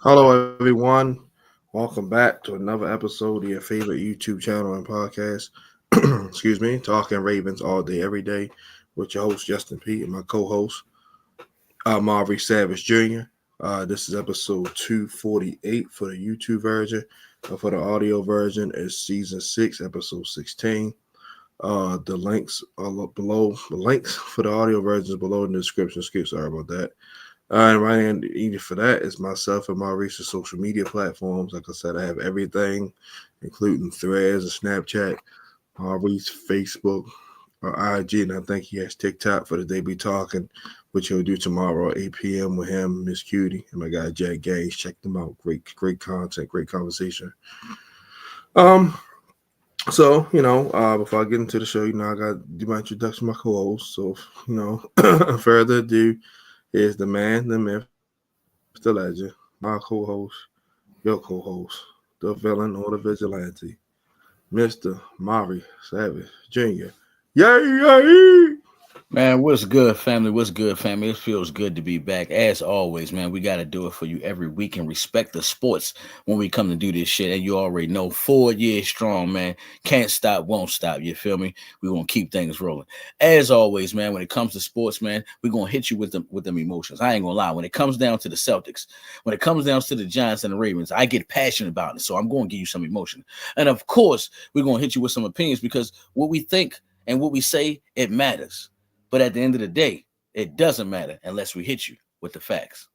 Hello, everyone. Welcome back to another episode of your favorite YouTube channel and podcast. Excuse me, Talking Ravens all day, every day, with your host Justin P and my co-host Maurice Savage Jr. This is episode 248 for the YouTube version. For the audio version, is season 6, episode 16. The links are below. The links for the audio version is below in the description. Sorry about that. And right in either for that is myself and Maurice's social media platforms. Like I said, I have everything, including Threads and Snapchat, Maurice, Facebook, or IG, and I think he has TikTok for the Day Be Talking, which he'll do tomorrow at 8 p.m. with him, Miss Cutie, and my guy Jack Gaines. Check them out. Great content, great conversation. Um, before I get into the show, I got to do my introduction to my co-host. So, further ado, is the man, the myth, the legend, my co-host, your co-host, the villain or the vigilante, Mr. Mari Savage Jr. Yay! Man, what's good, family? What's good, family? It feels good to be back. As always, man, we got to do it for you every week and respect the sports when we come to do this shit. And you already know, 4 years strong, man. Can't stop, won't stop. You feel me? We going to keep things rolling. As always, man, when it comes to sports, man, we going to hit you with them emotions. I ain't going to lie. When it comes down to the Celtics, when it comes down to the Giants and the Ravens, I get passionate about it. So I'm going to give you some emotion. And of course, we're going to hit you with some opinions because what we think and what we say, it matters. But at the end of the day, it doesn't matter unless we hit you with the facts.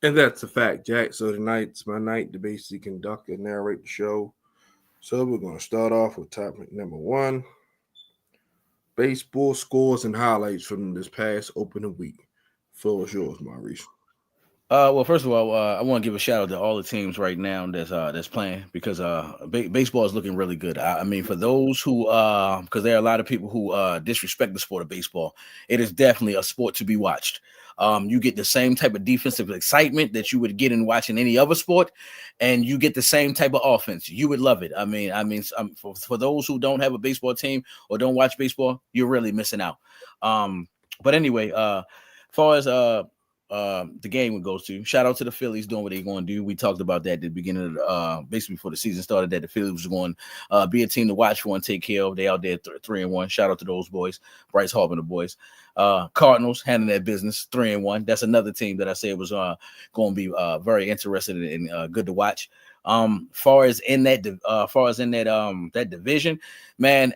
And that's a fact, Jack. So tonight's my night to basically conduct and narrate the show. So we're going to start off with topic number 1. Baseball scores and highlights from this past opening week. Floor is yours, Maurice. Well, first of all, I want to give a shout out to all the teams right now that's playing because baseball is looking really good. I mean, for those who because there are a lot of people who disrespect the sport of baseball, it is definitely a sport to be watched. You get the same type of defensive excitement that you would get in watching any other sport, and you get the same type of offense. You would love it. For those who don't have a baseball team or don't watch baseball, you're really missing out. But anyway, as far as the game goes to, shout out to the Phillies doing what they're going to do. We talked about that at the beginning of the basically before the season started, that the Phillies was going to be a team to watch for and take care of. They out there 3-1. Shout out to those boys, Bryce Harper and the boys. Cardinals handling their business 3-1. That's another team that I said was going to be very interested and good to watch. Far as in that division, man,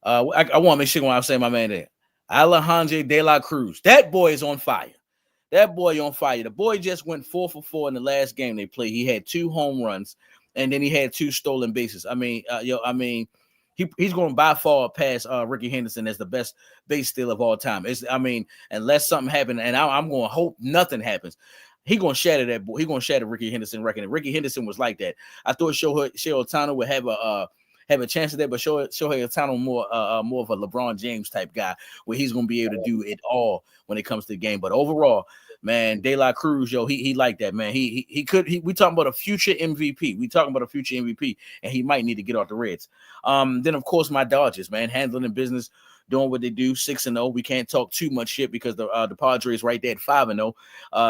I want to make sure when I say my man there, Alejandro De La Cruz, that boy is on fire. That boy on fire. The boy just went 4 for 4 in the last game they played. He had 2 home runs, and then he had 2 stolen bases. He's going to by far pass Ricky Henderson as the best base stealer of all time. Unless something happened, and I'm going to hope nothing happens. He's going to shatter that boy. He's going to shatter Ricky Henderson record. And Ricky Henderson was like that. I thought Shohei Ohtani would have a chance at that, but Shohei Ohtani more of a LeBron James type guy where he's going to be able to do it all when it comes to the game. But overall, man, De La Cruz, he like that, man. We talking about a future MVP. And he might need to get off the Reds. Then of course my Dodgers, man, handling the business, doing what they do, 6-0. We can't talk too much shit because the Padres right there at 5-0.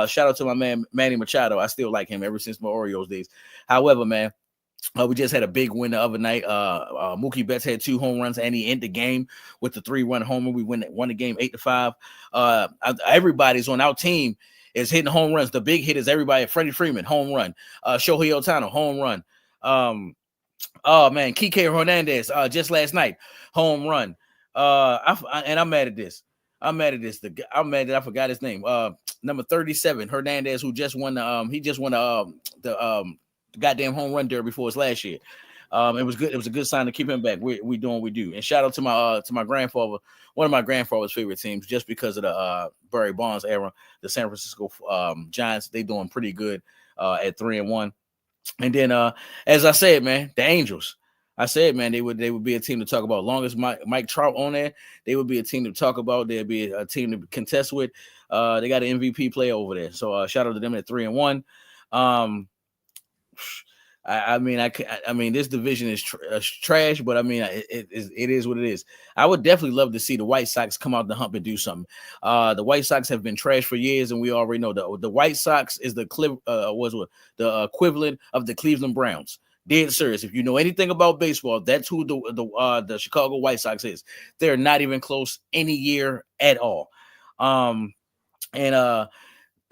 Shout out to my man Manny Machado. I still like him ever since my Orioles days. However, man, we just had a big win the other night. Mookie Betts had 2 home runs, and he ended the game with the 3-run homer. We won the game 8-5. Everybody's on our team is hitting home runs. The big hit is everybody. Freddie Freeman, home run. Shohei Ohtani, home run. Kike Hernandez, just last night, home run. I'm mad at this. I'm mad that I forgot his name. Number 37, Hernandez, who just won the goddamn home run derby before his last year. It was good. It was a good sign to keep him back. We doing what we do. And shout out to my grandfather, one of my grandfather's favorite teams, just because of the Barry Bonds era, the San Francisco Giants. They doing pretty good at 3-1. And then as I said, man, the Angels. I said, man, they would be a team to talk about. Long as Mike Trout on there, they would be a team to talk about. They'd be a team to contest with. They got an MVP player over there. So shout out to them at 3-1. I mean, this division is trash, but I mean, it is what it is. I would definitely love to see the White Sox come out the hump and do something. The White Sox have been trash for years, and we already know the White Sox is the equivalent of the Cleveland Browns. Dead serious. If you know anything about baseball, that's who the Chicago White Sox is. They're not even close any year at all. And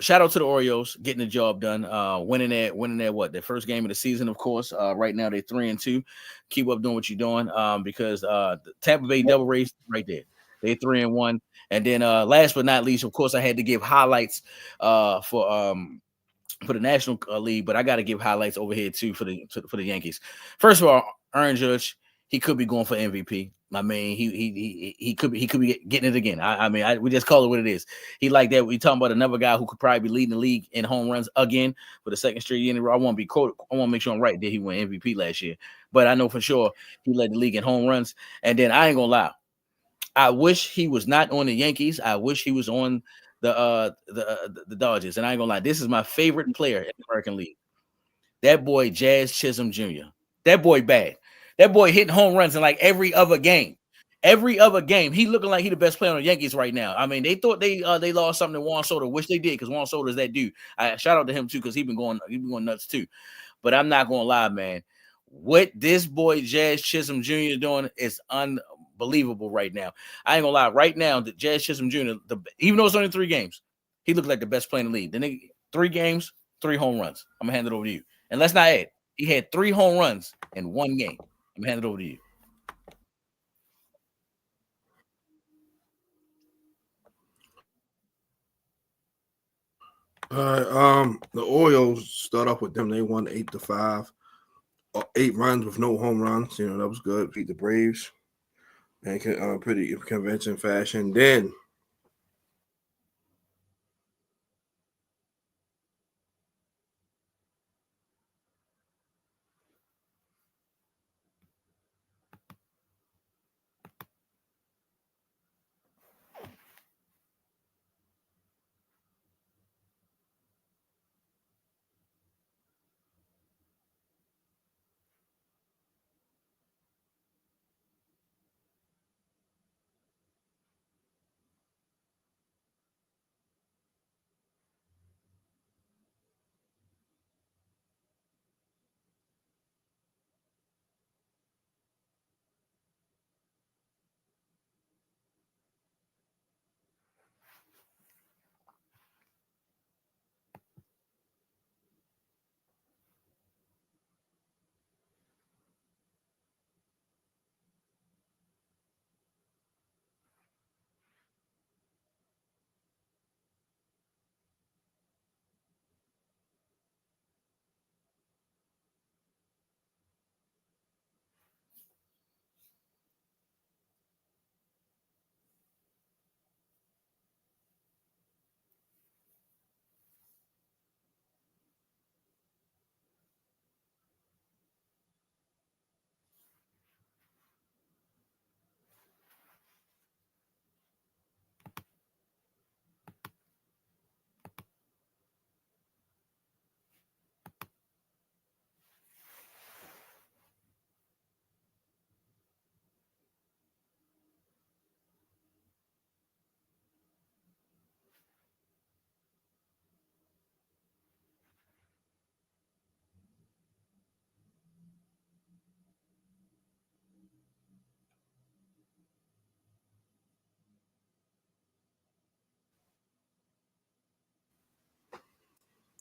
shout out to the Orioles getting the job done, winning that what their first game of the season, of course. Right now they're 3-2. Keep up doing what you're doing, because the Tampa Bay Devil Rays right there, they're 3-1. And then last but not least, of course, I had to give highlights for the National League, but I got to give highlights over here too for the Yankees. First of all, Aaron Judge, he could be going for MVP. I mean, he could be getting it again. We just call it what it is. He like that. We talking about another guy who could probably be leading the league in home runs again for the second straight year in a row. I want to be quoted. I want to make sure I'm right. Did he win MVP last year? But I know for sure he led the league in home runs. And then I ain't gonna lie, I wish he was not on the Yankees. I wish he was on the Dodgers. And I ain't gonna lie, this is my favorite player in the American League. That boy Jazz Chisholm Jr. That boy bad. That boy hitting home runs in like every other game. Every other game, he looking like he the best player on the Yankees right now. I mean, they thought they lost something to Juan Soto, which they did because Juan Soto is that dude. I shout out to him too because he been going nuts too. But I'm not gonna lie, man. What this boy Jazz Chisholm Jr. doing is unbelievable right now. I ain't gonna lie. Right now, the Jazz Chisholm Jr. Even though it's only 3 games, he looked like the best player in the league. Then 3 games, 3 home runs. I'm gonna hand it over to you. And let's not add, he had 3 home runs in 1 game. I'm gonna hand it over to you. All right. The Orioles start off with them. They won 8-5, 8 runs with no home runs. You know that was good. Beat the Braves in pretty convincing fashion. Then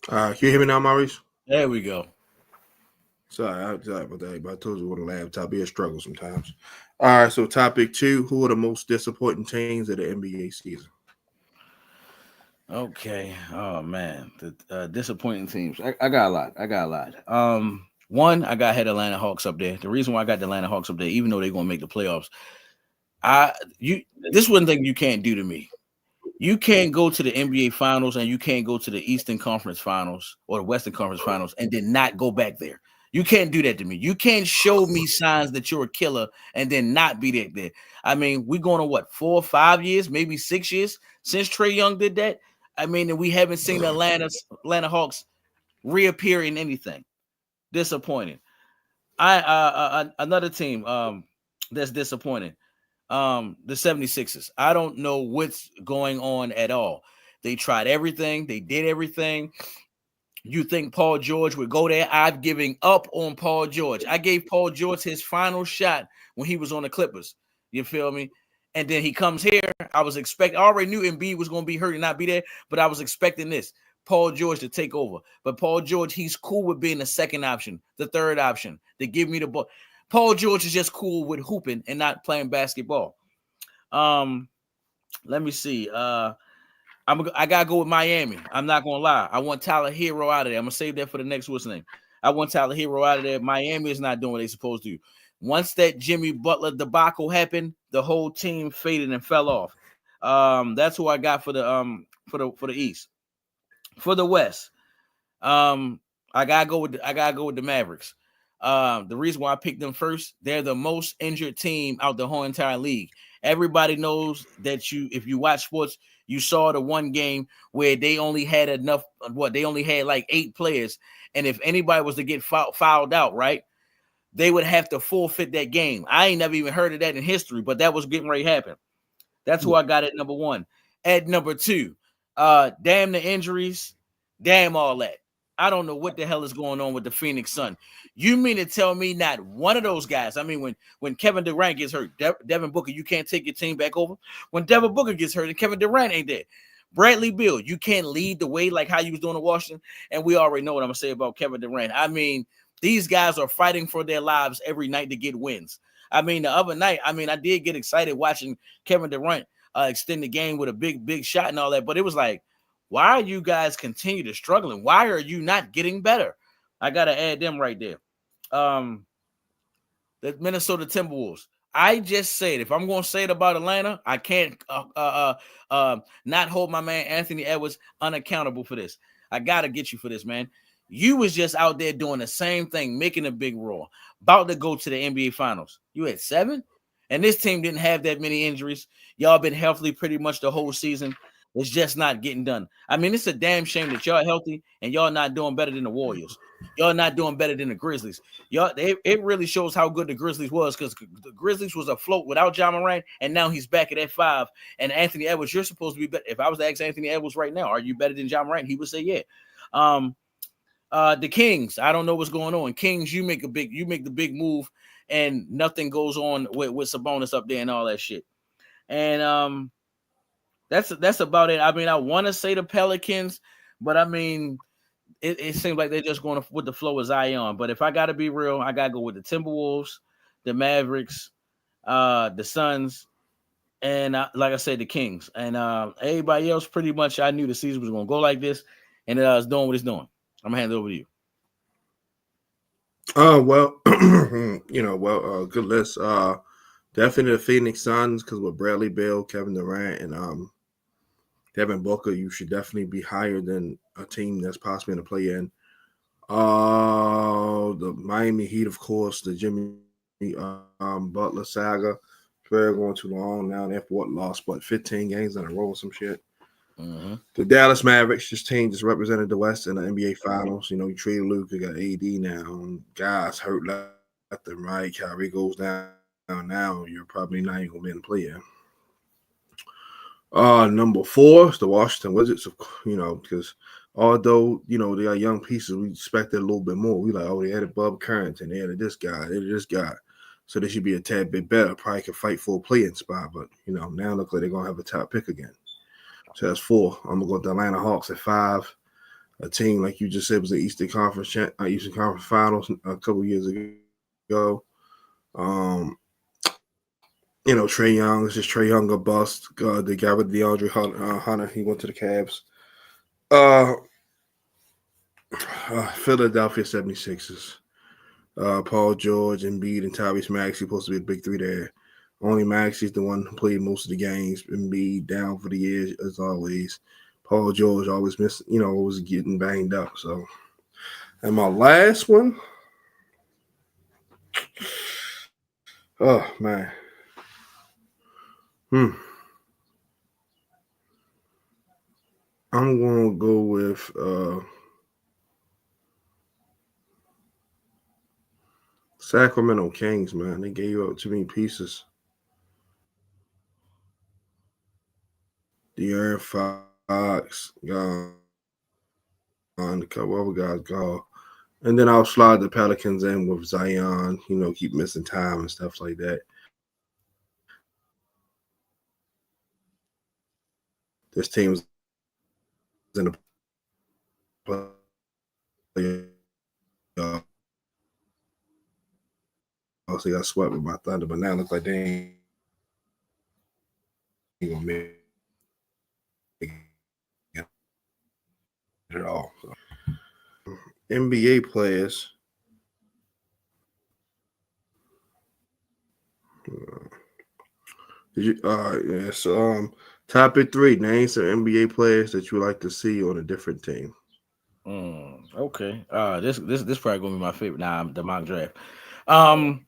can you hear me now, Maurice? There we go. Sorry about that. But I told you with a laptop, be a struggle sometimes. All right, so topic 2: who are the most disappointing teams of the NBA season? Okay. Oh man, the disappointing teams. I got a lot. One, I got had Atlanta Hawks up there. The reason why I got the Atlanta Hawks up there, even though they're gonna make the playoffs, this one thing you can't do to me. You can't go to the NBA Finals and you can't go to the Eastern Conference Finals or the Western Conference Finals and then not go back there. You can't do that to me. You can't show me signs that you're a killer and then not be there. I mean, we're going to what, 4 or 5 years, maybe 6 years since Trae Young did that. I mean, and we haven't seen the Atlanta Hawks reappear in anything. disappointing. Another team that's disappointing. The 76ers. I don't know what's going on at all. They tried everything, they did everything. You think Paul George would go there? I'm giving up on Paul George. I gave Paul George his final shot when he was on the Clippers. You feel me? And then he comes here. I already knew Embiid was going to be hurt and not be there, but I was expecting this. Paul George to take over. But Paul George, he's cool with being the second option, the third option. They give me the ball. Paul George is just cool with hooping and not playing basketball. Let me see. I gotta go with Miami. I'm not gonna lie. I want Tyler Hero out of there. I'm gonna save that for the next what's name. I want Tyler Hero out of there. Miami is not doing what they're supposed to do. Once that Jimmy Butler debacle happened, the whole team faded and fell off. That's who I got for the East. For the West, I gotta go with the Mavericks. The reason why I picked them first, they're the most injured team out the whole entire league. Everybody knows that if you watch sports, you saw the one game where they only had enough. They only had like 8 players, and if anybody was to get fouled out, right, they would have to forfeit that game. I ain't never even heard of that in history, but that was getting ready to happen. That's who I got at number 1. At number 2, damn the injuries, damn all that. I don't know what the hell is going on with the Phoenix Sun. You mean to tell me not one of those guys? I mean, when Kevin Durant gets hurt, Devin Booker, you can't take your team back over. When Devin Booker gets hurt and Kevin Durant ain't there, Bradley Beal, you can't lead the way like how you was doing in Washington. And we already know what I'm gonna say about Kevin Durant. I mean, these guys are fighting for their lives every night to get wins. I mean, the other night, I did get excited watching Kevin Durant extend the game with a big shot and all that, but it was like, why are you guys continue to struggling? Why are you not getting better? I gotta add them right there. The Minnesota Timberwolves. I just said, if I'm going to say it about Atlanta, I can't not hold my man Anthony Edwards unaccountable for this. I gotta get you for this, man. You was just out there doing the same thing, making a big roar, about to go to the NBA Finals. You had 7, and this team didn't have that many injuries. Y'all been healthy pretty much the whole season. It's just not getting done. I mean, it's a damn shame that y'all healthy and y'all not doing better than the Warriors. Y'all not doing better than the Grizzlies. It really shows how good the Grizzlies was, because the Grizzlies was afloat without Ja Morant, and now he's back at that 5. And Anthony Edwards, you're supposed to be better. If I was to ask Anthony Edwards right now, are you better than Ja Morant? He would say, yeah. The Kings, I don't know what's going on. Kings, you make the big move, and nothing goes on with Sabonis up there and all that shit. And that's about it. I mean, I want to say the Pelicans, but I mean, it seems like they're just going with the flow of Zion. But if I got to be real, I got to go with the Timberwolves, the Mavericks, the Suns, and like I said, the Kings. And everybody else, pretty much, I knew the season was going to go like this, and it's doing what it's doing. I'm going to hand it over to you. Well, good list. Definitely the Phoenix Suns, because with Bradley Beal, Kevin Durant, and Devin Booker, you should definitely be higher than a team that's possibly in the play-in. The Miami Heat, of course, the Jimmy Butler saga. Very going too long now. They've lost 15 games in a row or some shit. Mm-hmm. The Dallas Mavericks, this team just represented the West in the NBA Finals. You traded Luka, got AD now. Guys hurt left and right. Kyrie goes down now. You're probably not even going to be in the play-in. Number 4 is the Washington Wizards, because although, they got young pieces, we expected a little bit more. We like, oh, they added Bub Carrington, they added this guy, they added this guy. So they should be a tad bit better. Probably could fight for a play-in spot, but, now look like they're going to have a top pick again. So that's 4. I'm going to go with the Atlanta Hawks at 5. A team, like you just said, was the Eastern Conference Finals a couple years ago. Trae Young. It's just Trae Young a bust. They got with DeAndre Hunter. He went to the Cavs. Philadelphia 76ers. Paul George, Embiid, and Tyrese Maxey supposed to be the big 3 there. Only Maxey's the one who played most of the games. Embiid down for the year as always. Paul George always missed, was getting banged up. So, and my last one. Oh man. I'm gonna go with Sacramento Kings, man, they gave up too many pieces. De'Aaron Fox gone, a couple other guys gone, and then I'll slide the Pelicans in with Zion. Keep missing time and stuff like that. This team's in the playoffs. They got swept with my Thunder, but now it looks like they ain't gonna make it. At all. NBA players. Did you? Yeah. So, topic three. Name some NBA players that you would like to see on a different team. Okay. This probably gonna be my favorite. Nah, the mock draft. Um,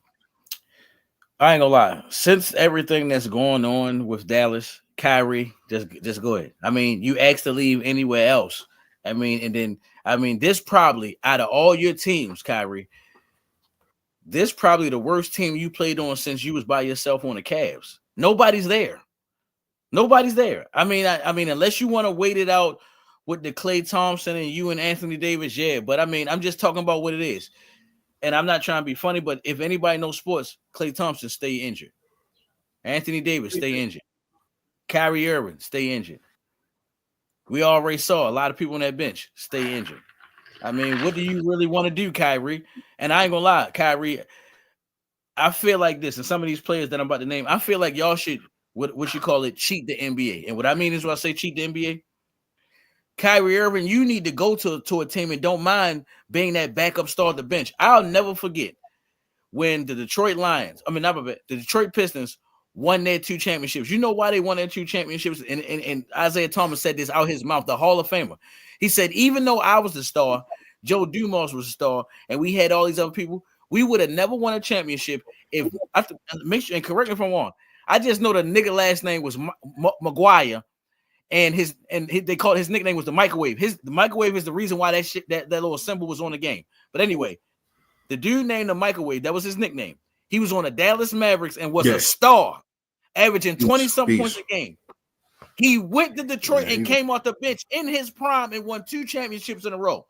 I ain't gonna lie. Since everything that's going on with Dallas, Kyrie, just go ahead. I mean, you asked to leave anywhere else. I mean, and then this probably out of all your teams, Kyrie, this probably the worst team you played on since you was by yourself on the Cavs. Nobody's there. Nobody's there. I mean, unless you want to wait it out with the Klay Thompson and you and Anthony Davis, yeah. But I mean, I'm just talking about what it is. And I'm not trying to be funny, but if anybody knows sports, Klay Thompson stay injured. Anthony Davis stay injured. Kyrie Irving stay injured. We already saw a lot of people on that bench stay injured. I mean, what do you really want to do, Kyrie? And I ain't gonna lie, Kyrie, I feel like this, and some of these players that I'm about to name, I feel like y'all should what you call it, cheat the NBA. And what I mean is when I say cheat the NBA, Kyrie Irving, you need to go to a team and don't mind being that backup star at the bench. I'll never forget when the Detroit Lions, I mean, not the Detroit Pistons won their two championships. You know why they won their two championships? And Isaiah Thomas said this out his mouth, the Hall of Famer. He said, even though I was the star, Joe Dumars was a star, and we had all these other people, we would have never won a championship if I make sure and correct me if I'm wrong. I just know the nigga last name was McGuire, and they called his nickname was the microwave. The microwave is the reason why that little symbol was on the game. But anyway, the dude named the microwave, that was his nickname. He was on the Dallas Mavericks and was a star, averaging 20-something points a game. He went to Detroit and came off the bench in his prime and won two championships in a row.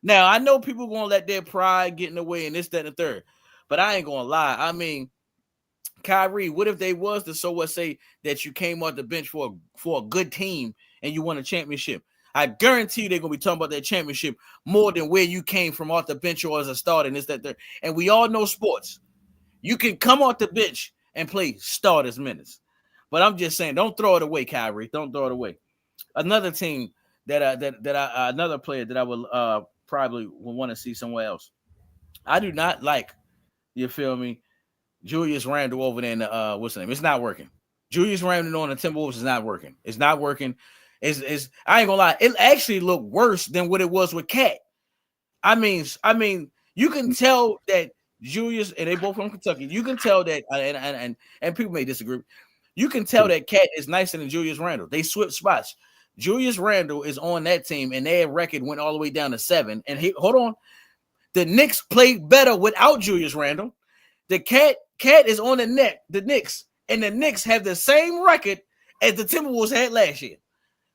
Now, I know people going to let their pride get in the way and this, that, and the third. But I ain't going to lie. I mean, Kyrie, what if they was to so what say that you came off the bench for a good team and you won a championship? I guarantee you they're gonna be talking about that championship more than where you came from off the bench or as a starter and this, that, there. And we all know sports. You can come off the bench and play starters minutes. But I'm just saying, don't throw it away, Kyrie. Don't throw it away. Another team another player that I would probably would want to see somewhere else. I do not like, you feel me, Julius Randle over there in the what's the name? It's not working. Julius Randle on the Timberwolves is not working. It's not working. It's I ain't gonna lie. It actually looked worse than what it was with Cat. I mean, you can tell that Julius and they both from Kentucky. You can tell that, and people may disagree. You can tell that Cat is nicer than Julius Randle. They switch spots. Julius Randle is on that team, and their record went all the way down to 7. And hold on, the Knicks played better without Julius Randle. The Cat is on the Knicks, and the Knicks have the same record as the Timberwolves had last year.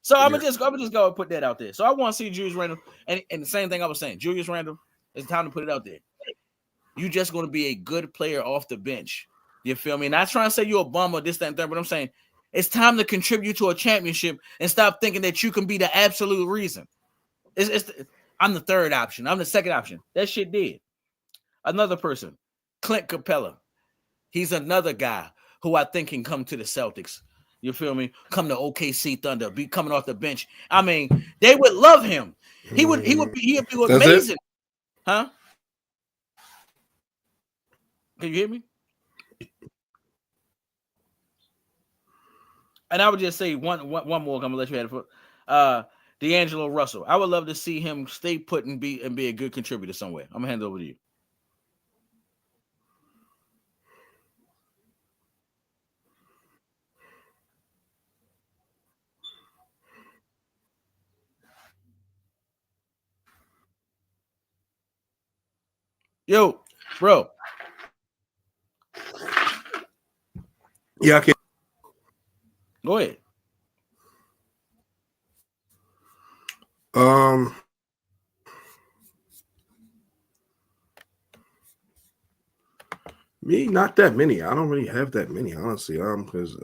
So I'm gonna just go and put that out there. So I want to see Julius Randle, and the same thing I was saying, Julius Randle, it's time to put it out there. You just gonna be a good player off the bench. You feel me? Not trying to say you're a bum or this, that, and third, but I'm saying it's time to contribute to a championship and stop thinking that you can be the absolute reason. I'm the third option. I'm the second option. That shit did. Another person, Clint Capella. He's another guy who I think can come to the Celtics. You feel me? Come to OKC Thunder, be coming off the bench. I mean, they would love him. He'd be amazing. Huh? Can you hear me? And I would just say one more. I'm gonna let you have it. D'Angelo Russell. I would love to see him stay put and be a good contributor somewhere. I'm gonna hand it over to you. Yo. bro. Yeah, I can. Go ahead. Um, Me, not that many. I don't really have that many, honestly. Because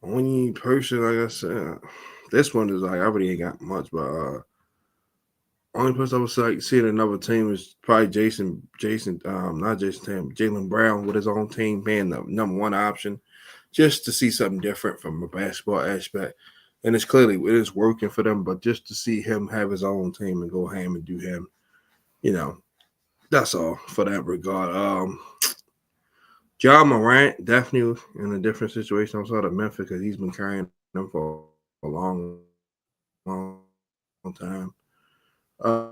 only person, like I said, this one is like I really ain't got much, but only person I was like seeing another team is probably not Jason Tatum, Jalen Brown with his own team being the number one option, just to see something different from a basketball aspect. And it is working for them, but just to see him have his own team and go ham and do him, you know, that's all for that regard. John Morant definitely in a different situation outside of Memphis because he's been carrying them for a long time. I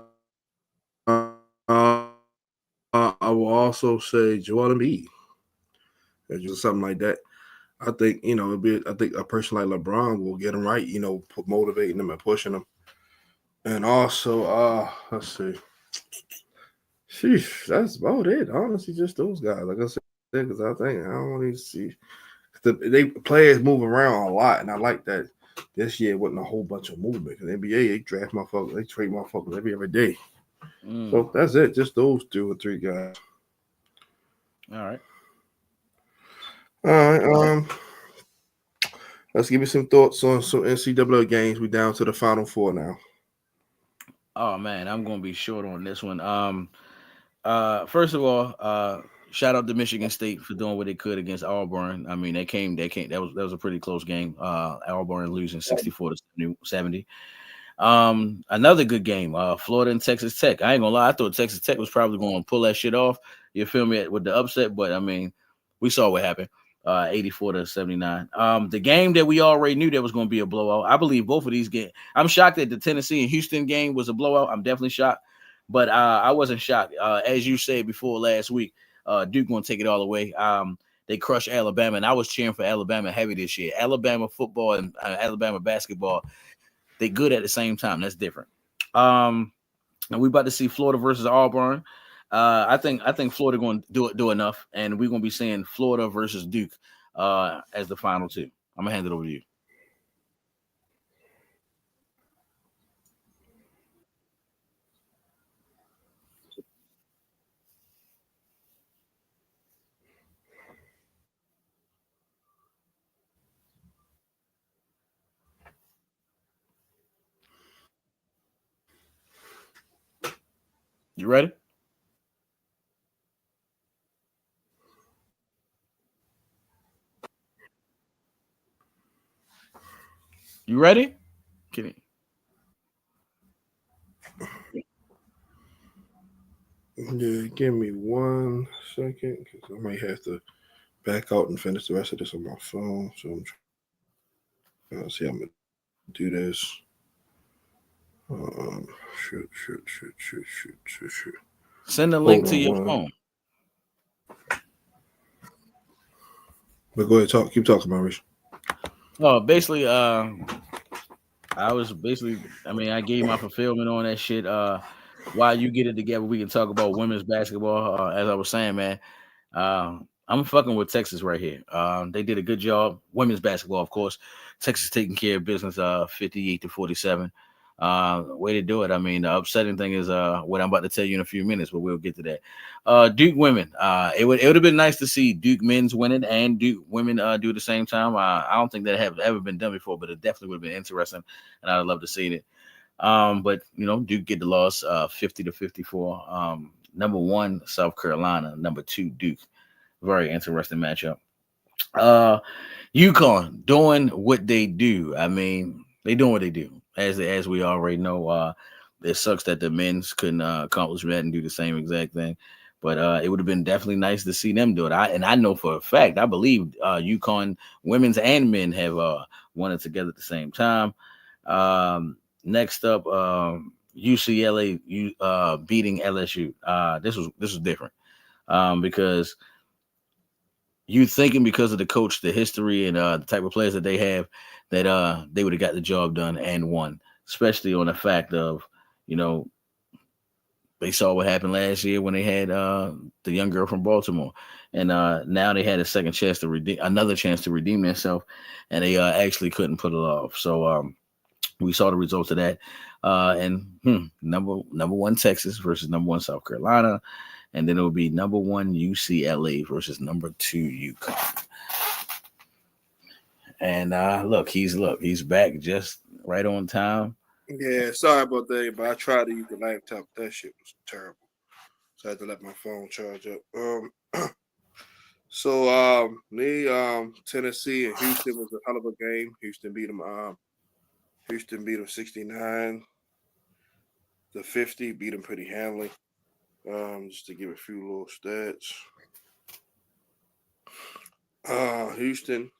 will also say Joel Embiid, something like that. I think I think a person like LeBron will get him right. Motivating them and pushing them. And also, let's see. Sheesh, that's about it. Honestly, just those guys. Like I said, because I don't want to see they players move around a lot, and I like that. This year wasn't a whole bunch of movement because NBA they draft motherfuckers, they trade motherfuckers every day. So that's it. Just those two or three guys. All right. All right. Let's give you some thoughts on some NCAA games. We down to the Final Four now. Oh man, I'm gonna be short on this one. First of all, shout out to Michigan State for doing what they could against Auburn. I mean, they came. That was a pretty close game. Auburn losing 64-70. Another good game. Florida and Texas Tech. I ain't gonna lie, I thought Texas Tech was probably going to pull that shit off. You feel me with the upset, but I mean, we saw what happened. 84-79. The game that we already knew that was going to be a blowout. I believe both of these games. I'm shocked that the Tennessee and Houston game was a blowout. I'm definitely shocked, but I wasn't shocked. As you said before last week, Duke going to take it all away. They crushed Alabama, and I was cheering for Alabama heavy this year. Alabama football and Alabama basketball, they good at the same time. That's different. And we about to see Florida versus Auburn. I think Florida going to do enough, and we're going to be seeing Florida versus Duke as the final two. I'm gonna hand it over to you. You ready? You ready? Can you, Yeah, give me 1 second because I might have to back out and finish the rest of this on my phone. So I'm trying to see how I'm gonna do this. Um, shoot. send a link Hold to on your one. phone. But go ahead, keep talking, Maurice. Oh, basically, I was basically, I mean, I gave my fulfillment on that shit. While you get it together, we can talk about women's basketball. As I was saying, man, I'm fucking with Texas right here. They did a good job. Women's basketball, of course. Texas taking care of business. 58-47. Way to do it. I mean, the upsetting thing is what I'm about to tell you in a few minutes, but we'll get to that. Duke women. It would have been nice to see Duke men's winning and Duke women do the same time. I don't think that have ever been done before, but it definitely would have been interesting, and I'd love to see it. But Duke get the loss 50-54. Number one, South Carolina. Number two, Duke. Very interesting matchup. UConn doing what they do. I mean, they doing what they do. As we already know, it sucks that the men's couldn't accomplish that and do the same exact thing. But it would have been definitely nice to see them do it. I know for a fact, I believe UConn women's and men have won it together at the same time. Next up, UCLA beating LSU. This was different because you thinking because of the coach, the history, and the type of players that they have, that they would have got the job done and won, especially on the fact of, you know, They saw what happened last year when they had the young girl from Baltimore, and now they had a second chance to another chance to redeem themselves, and they actually couldn't pull it off. So we saw the results of that, and number one Texas versus number one South Carolina, and then it will be number one UCLA versus number two UConn. And he's back just right on time. Yeah, sorry about that, but I tried to use the laptop. That shit was terrible. So I had to let my phone charge up. Tennessee and Houston was a hell of a game. Houston beat them. Houston beat them 69-50. Beat them pretty handily. Just to give a few little stats. Houston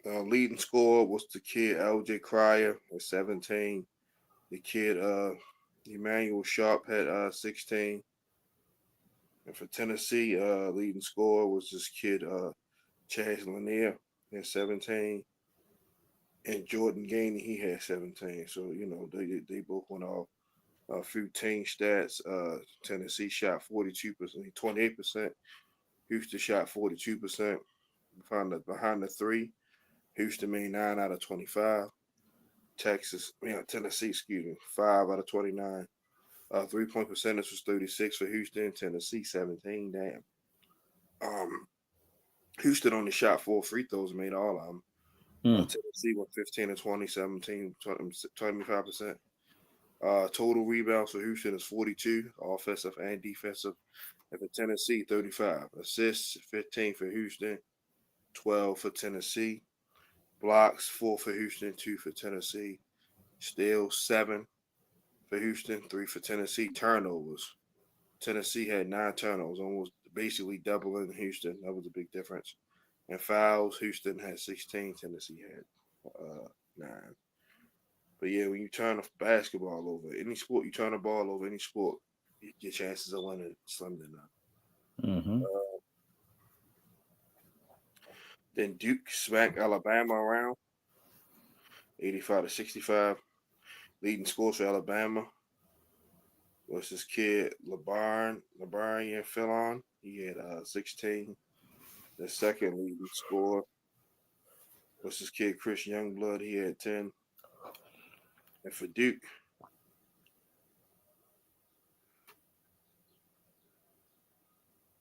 leading scorer was the kid L.J. Cryer at 17. The kid Emmanuel Sharp had 16. And for Tennessee, leading scorer was this kid Chaz Lanier at 17. And Jordan Gainey, he had 17. So, they both went off a few team stats. Tennessee shot 42%, 28%. Houston shot 42%. Behind the three, Houston made 9 out of 25. Tennessee, 5 out of 29. 3-point percentage was 36 for Houston. Tennessee, 17. Damn. Houston only shot 4 free throws and made all of them. Tennessee went 15 and 20, 17, 25%. Total rebounds for Houston is 42, offensive and defensive. And for Tennessee, 35. Assists, 15 for Houston, 12 for Tennessee. Blocks, 4 for Houston, 2 for Tennessee. Steals, 7 for Houston, 3 for Tennessee. Turnovers. Tennessee had 9 turnovers, almost basically doubling Houston. That was a big difference. And fouls, Houston had 16. Tennessee had 9. But yeah, when you turn the basketball over, any sport you turn the ball over, any sport, your chances of winning slim to none. Mm-hmm. Then Duke smacked Alabama around, 85-65. Leading scores for Alabama was this kid LeBaron Philon. He had 16. The second leading score was this kid Chris Youngblood. He had 10. And for Duke,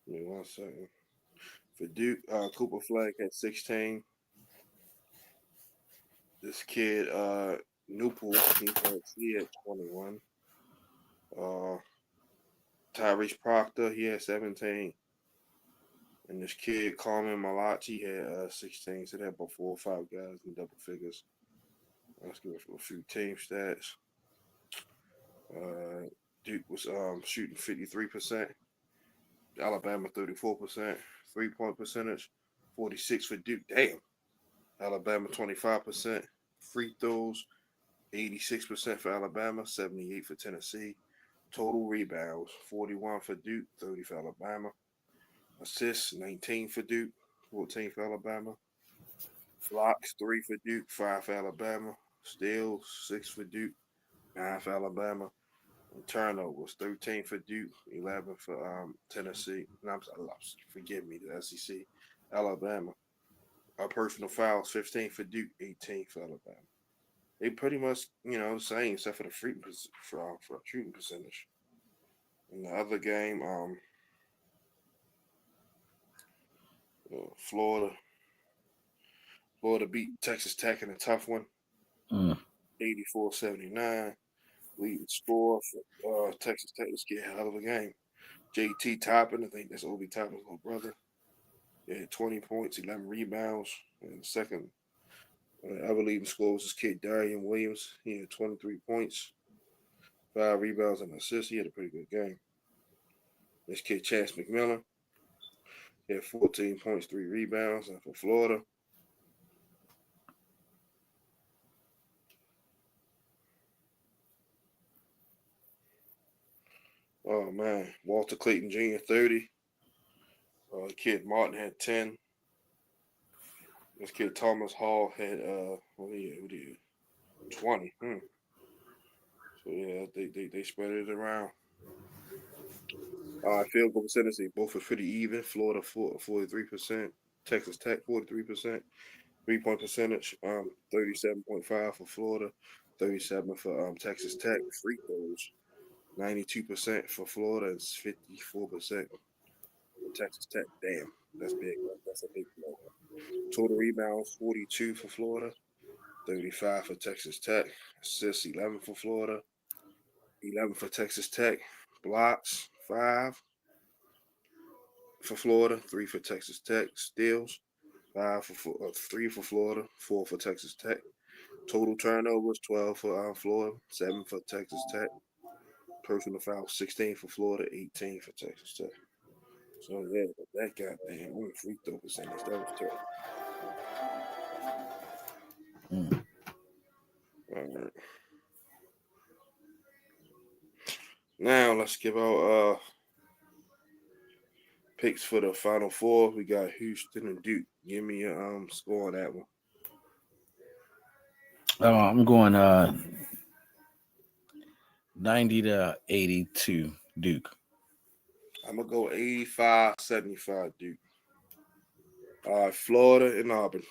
give me 1 second. For Duke, Cooper Flag had 16. This kid, Newpool, he had 21. Tyrese Proctor, he had 17. And this kid, Carmen Malachi, had 16. So they had about 4 or 5 guys in double figures. Let's give it a few team stats. Duke was shooting 53%. Alabama 34%. 3-point percentage, 46 for Duke. Damn. Alabama 25%. Free throws, 86% for Alabama, 78 for Tennessee. Total rebounds, 41 for Duke, 30 for Alabama. Assists, 19 for Duke, 14 for Alabama. Blocks, 3 for Duke, 5 for Alabama. Steals, 6 for Duke, 9 for Alabama. And turnovers, 13 for Duke, 11 for Tennessee. No, forgive me, the SEC. Alabama. Personal fouls, 15 for Duke, 18 for Alabama. They pretty much, the same except for the shooting percentage. In the other game, Florida beat Texas Tech in a tough one, 84-79. Leading score for Texas Tech. This kid had a hell of a game. J.T. Toppin, I think that's Obi Toppin's little brother. He had 20 points, 11 rebounds. And the second other leading score was this kid Deion Williams. He had 23 points, 5 rebounds and assists. He had a pretty good game. This kid Chance McMillan, he had 14 points, 3 rebounds. And for Florida, oh man, Walter Clayton Jr. 30. Kid Martin had 10. This kid Thomas Hall had 20. So yeah, they spread it around. Field goal percentage, they both are pretty even. Florida 43%, Texas Tech 43%. 3-point percentage, 37.5 for Florida, 37 for Texas Tech. Free throws, 92% for Florida and 54% for Texas Tech. Damn, that's big. That's a big blow. Total rebounds, 42 for Florida, 35 for Texas Tech. Assists, 11 for Florida, 11 for Texas Tech. Blocks, 5 for Florida, 3 for Texas Tech. Steals, 3 for Florida, 4 for Texas Tech. Total turnovers, 12 for Florida, 7 for Texas Tech. Personal fouls, 16 for Florida, 18 for Texas Tech. So, yeah, that goddamn free throw percentage, that was tough. All right. Now, let's give out picks for the Final Four. We got Houston and Duke. Give me a score on that one. I'm going 90-82 Duke. I'm going to go 85-75 Duke. All right, Florida and Auburn.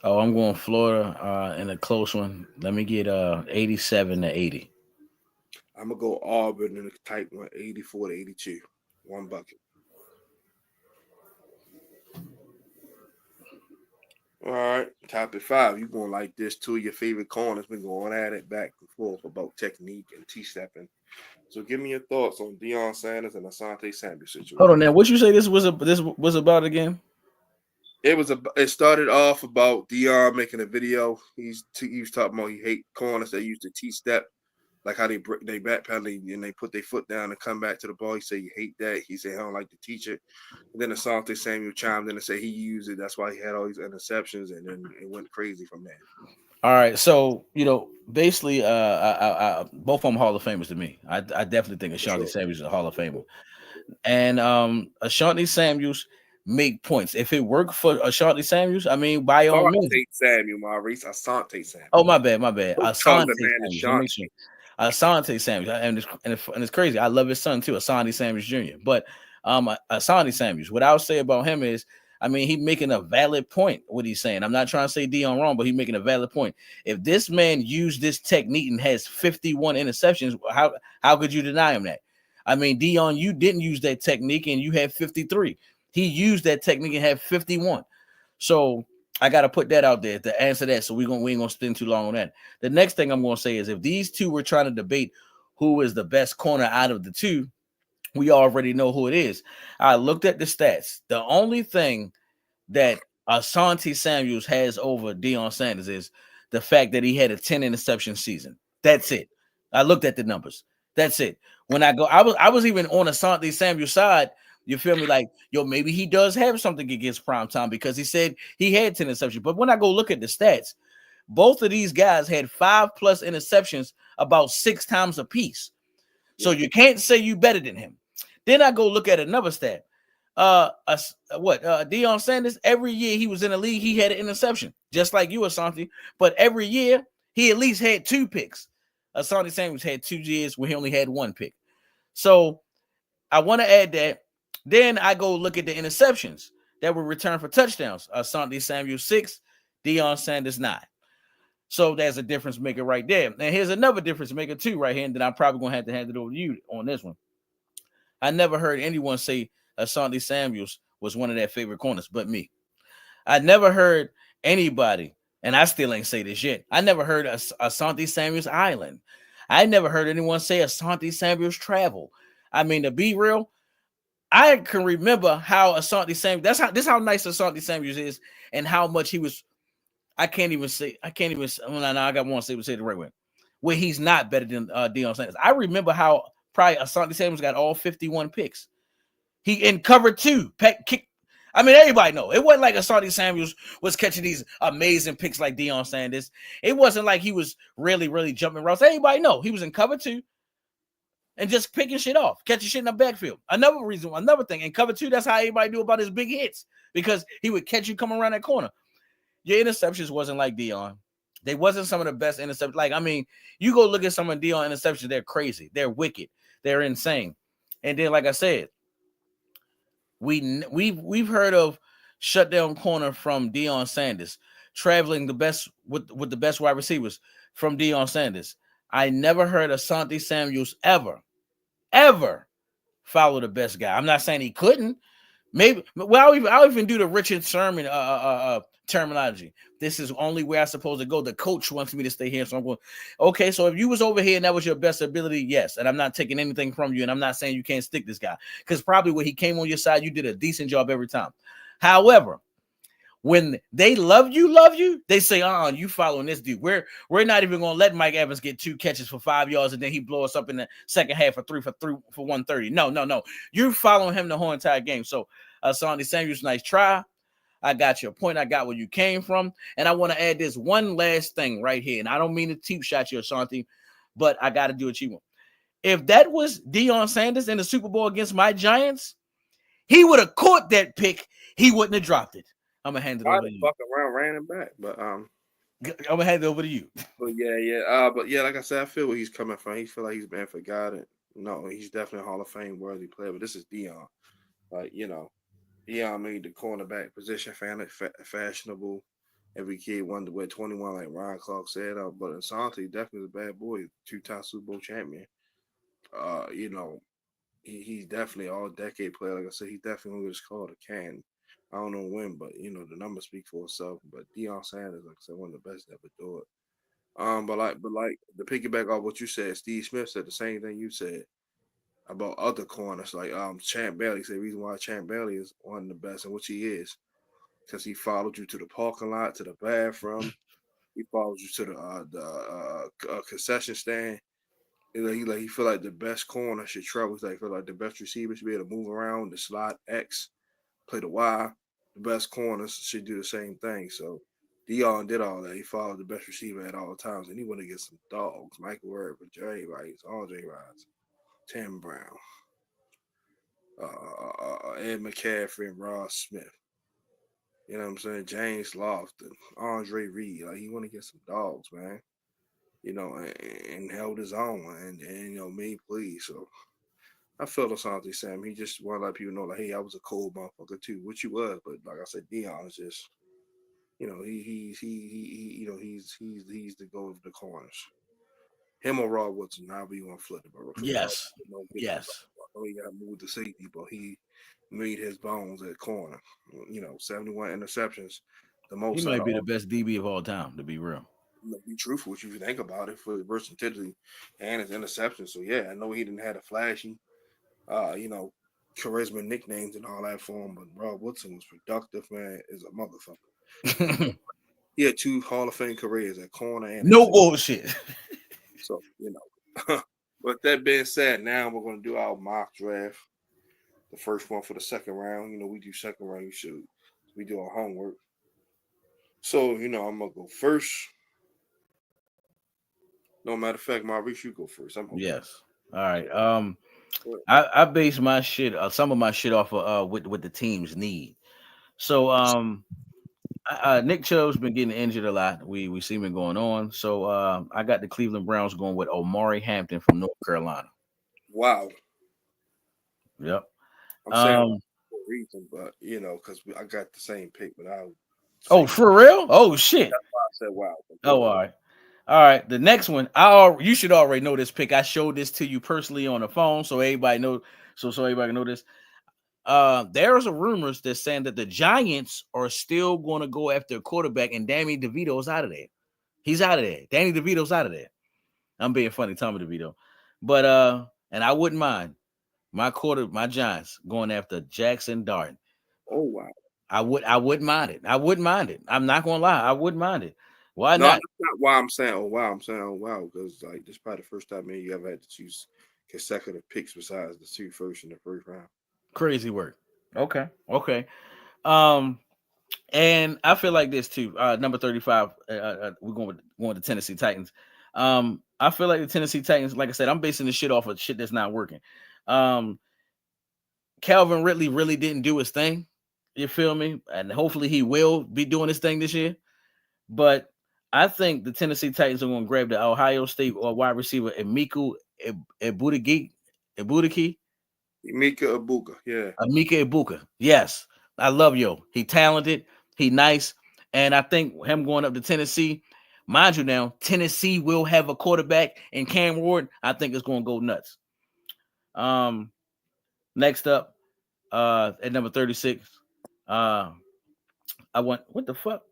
Oh, I'm going Florida in a close one. Let me get 87-80. I'm going to go Auburn in a tight one, 84-82. One bucket. All right, topic 5. You going like this? Two of your favorite corners been going at it back and forth about technique and T-stepping. So give me your thoughts on Deion Sanders and Asante Samuel situation. Hold on now. What you say this was about again? It started off about Deion making a video. He was talking about he hate corners that use the T-step, like how they backpedal and they put their foot down and come back to the ball. He said he hate that. He said he don't like to teach it. And then Asante Samuel chimed in and said he used it. That's why he had all these interceptions, and then it went crazy from there. All right, so basically, both of them Hall of Famers to me. I definitely think Asante Samuels is a Hall of Famer, and Asante Samuels make points. If it worked for Asante Samuels, I mean, by all means. Maurice, Asante Samuel. Oh, my bad. Asante Samuels. Asante Samuels, and it's crazy. I love his son too, Asante Samuels Jr. But Asante Samuels, what I'll say about him is, I mean, he's making a valid point. What he's saying, I'm not trying to say Deion wrong, but he's making a valid point. If this man used this technique and has 51 interceptions, how could you deny him that? I mean, Deion, you didn't use that technique and you had 53. He used that technique and had 51. So I got to put that out there to answer that. So we ain't gonna spend too long on that. The next thing I'm gonna say is, if these two were trying to debate who is the best corner out of the two, we already know who it is. I looked at the stats. The only thing that Asante Samuels has over Deion Sanders is the fact that he had a 10 interception season. That's it. I looked at the numbers. That's it. When I was even on Asante Samuels' side. You feel me? Like, maybe he does have something against prime time because he said he had 10 interceptions. But when I go look at the stats, both of these guys had 5+ interceptions about 6 times apiece. So you can't say you better than him. Then I go look at another stat. Deion Sanders, every year he was in the league, he had an interception, just like you, Asante. But every year he at least had 2 picks. Asante Samuels had 2 years where he only had 1 pick. So I want to add that. Then I go look at the interceptions that were returned for touchdowns. Asante Samuels 6, Deion Sanders 9. So there's a difference maker right there. And here's another difference maker too right here, and then I'm probably going to have to hand it over to you on this one. I never heard anyone say Asante Samuels was one of their favorite corners but me. I never heard anybody, and I still ain't say this yet, I never heard Asante Samuels Island. I never heard anyone say Asante Samuels Travel. I mean, to be real, I can remember how Asante Samuels, this how nice Asante Samuels is, and how much he was. I can't even say. I got one say the right way. Where he's not better than Deion Sanders. I remember how probably Asante Samuels got all 51 picks. He in cover 2, kick. I mean, everybody know it wasn't like Asante Samuels was catching these amazing picks like Deion Sanders. It wasn't like he was really, really jumping routes. Everybody know he was in cover 2. And just picking shit off, catching shit in the backfield. Another thing, in cover 2, that's how everybody knew about his big hits, because he would catch you coming around that corner. Your interceptions wasn't like Deion. They wasn't some of the best interceptions. Like, I mean, you go look at some of Deion interceptions, they're crazy. They're wicked. They're insane. And then, like I said, we've heard of shutdown corner from Deion Sanders, traveling the best with the best wide receivers from Deion Sanders. I never heard Asante Samuels ever follow the best guy. I'm not saying he couldn't. Maybe, well, I'll even do the Richard Sherman terminology. This is only where I'm supposed to go. The coach wants me to stay here, so I'm going. Okay, so if you was over here and that was your best ability, yes, and I'm not taking anything from you, and I'm not saying you can't stick this guy, because probably when he came on your side, you did a decent job every time. However, when they love you, they say, you following this dude. We're not even gonna let Mike Evans get 2 catches for 5 yards and then he blow us up in the second half for 130. No. You're following him the whole entire game. So Asante Samuels, nice try. I got your point. I got where you came from. And I want to add this one last thing right here. And I don't mean to cheap shot you, Asante, but I got to do a cheap one. If that was Deion Sanders in the Super Bowl against my Giants, he would have caught that pick. He wouldn't have dropped it. I'm gonna hand it over to you. Fucking around, ran it back, but I'm gonna hand it over to you. But yeah, like I said, I feel where he's coming from. He feel like he's been forgotten. No, he's definitely a Hall of Fame worthy player. But this is Deion. Like Deion made the cornerback position fashionable. Every kid wanted to wear 21, like Ron Clark said. But Asante definitely is a bad boy, 2-time Super Bowl champion. He's definitely all decade player. Like I said, he definitely was called a can. I don't know when, but the numbers speak for itself. But Deion Sanders, like I said, one of the best to ever do it. But like the piggyback off what you said, Steve Smith said the same thing you said about other corners. Like Champ Bailey said, the reason why Champ Bailey is one of the best, and which he is, because he followed you to the parking lot, to the bathroom. He followed you to the concession stand. He feel like the best corner should travel. He's like feel like the best receiver should be able to move around the slot X, play the Y. The best corners should do the same thing. So Deion did all that. He followed the best receiver at all times, and he went against some dogs: Michael Irvin, Jerry Rice, Andre Rice, Tim Brown, Ed McCaffrey, and Ross Smith. You know what I'm saying? James Lofton, Andre Reed. Like he went against some dogs, man. And held his own, and me, please. So I felt Asante Sam. He just want to let people know, like, hey, I was a cold motherfucker too, which you was. But like I said, Deion is just, he's the go of the corners. Him or Rod Woodson, however you want to flip it, bro. Yes. Yes. I know he got moved to safety, but he made his bones at corner. 71 interceptions. The most. He might be the best DB of all time, to be real. Be truthful, if you think about it, for his versatility and his interceptions. So yeah, I know he didn't have a flashy, charisma nicknames and all that for him, but Rob Woodson was productive, man, as a motherfucker. He had 2 Hall of Fame careers at corner and no bullshit. So with that being said, now we're gonna do our mock draft. The first one for the second round. We do second round. We do our homework. So I'm gonna go first. No matter of fact, Maurice, you go first. Yes. All right. I base my shit, some of my shit off of what the teams need. So Nick Chubb's been getting injured a lot. We see him going on. So I got the Cleveland Browns going with Omari Hampton from North Carolina. Wow. Yep. I'm saying for a reason, but because I got the same pick, but for real? Oh shit. That's why I said wow. Oh, all right. All right, the next one, you should already know this pick. I showed this to you personally on the phone, so everybody know. So everybody can know this. There's a rumors that saying that the Giants are still going to go after a quarterback, and Danny DeVito's out of there. He's out of there. Danny DeVito's out of there. I'm being funny, Tommy DeVito, but and I wouldn't mind my Giants going after Jackson Dart. Oh wow. I wouldn't mind it. I wouldn't mind it. I'm not gonna lie. I wouldn't mind it. Why not? That's not why I'm saying oh wow. I'm saying oh wow because like this is probably the first time you ever had to choose consecutive picks besides the 2 first in the first round. Crazy work. Okay. And I feel like this too. Number 35. We're going to Tennessee Titans. I feel like the Tennessee Titans. Like I said, I'm basing this shit off of shit that's not working. Calvin Ridley really didn't do his thing. You feel me? And hopefully he will be doing his thing this year. But I think the Tennessee Titans are going to grab the Ohio State or wide receiver Emeka Ebudike. Mika Ibuka, yeah. Emeka Ibuka. Yes. I love yo. He talented. He nice. And I think him going up to Tennessee, mind you now, Tennessee will have a quarterback in Cam Ward. I think it's going to go nuts. Next up, at number 36, I want, what the fuck?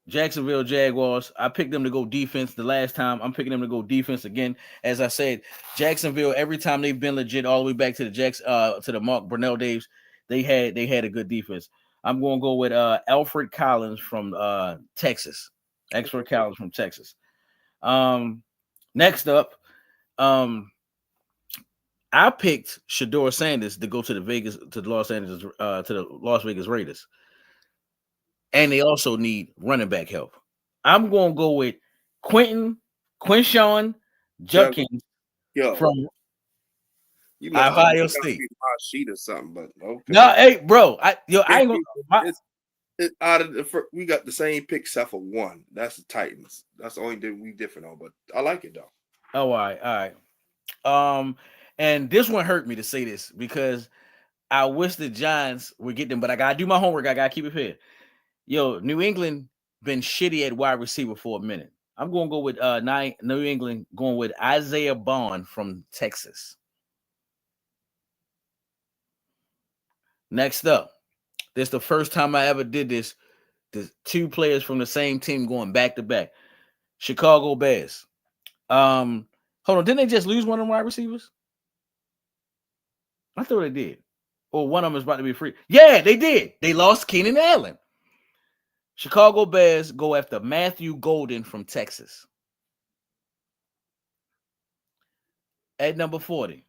Jacksonville Jaguars. I picked them to go defense the last time. I'm picking them to go defense again. As I said, Jacksonville, every time they've been legit all the way back to the Mark Brunell days, they had a good defense. I'm going to go with Alfred Collins from Texas. Alfred Collins from Texas. Next up, I picked Shedeur Sanders to go to the Las Vegas Raiders. And they also need running back help. I'm going to go with Quinshawn Judkins from you must Ohio State. My sheet or something, but okay. No, hey, bro, I ain't gonna. Out of we got the same pick except for one. That's the Titans. That's the only thing we different on, but I like it though. Oh, all right. And this one hurt me to say this because I wish the Giants would get them, but I gotta do my homework. I gotta keep it fair. Yo, New England been shitty at wide receiver for a minute. I'm going to go with New England, going with Isaiah Bond from Texas. Next up, this is the first time I ever did this. There's two players from the same team going back to back. Chicago Bears. Hold on, didn't they just lose one of them wide receivers? I thought they did. Or one of them is about to be free. Yeah, they did. They lost Keenan Allen. Chicago Bears go after Matthew Golden from Texas. At number 40,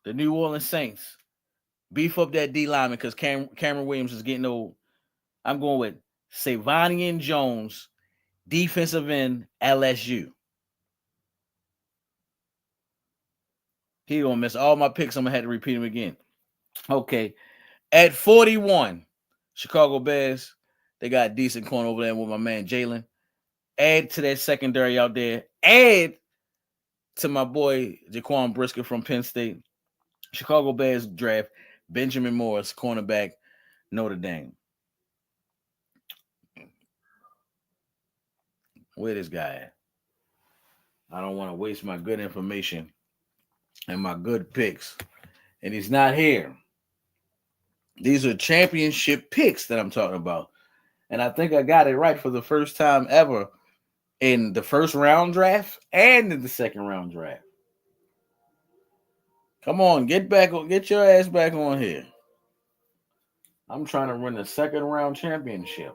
the New Orleans Saints beef up that D lineman because Cameron Williams is getting old. I'm going with Savanian Jones, defensive end, LSU. He gonna miss all my picks. I'm gonna have to repeat them again. Okay, at 41. Chicago Bears, they got a decent corner over there with my man Jalen. Add to that secondary out there. Add to my boy Jaquan Brisker from Penn State. Chicago Bears draft Benjamin Morris, cornerback, Notre Dame. Where this guy at? I don't want to waste my good information and my good picks. And he's not here. These are championship picks that I'm talking about. And I think I got it right for the first time ever in the first round draft and in the second round draft. Come on, get your ass back on here. I'm trying to win the second round championship.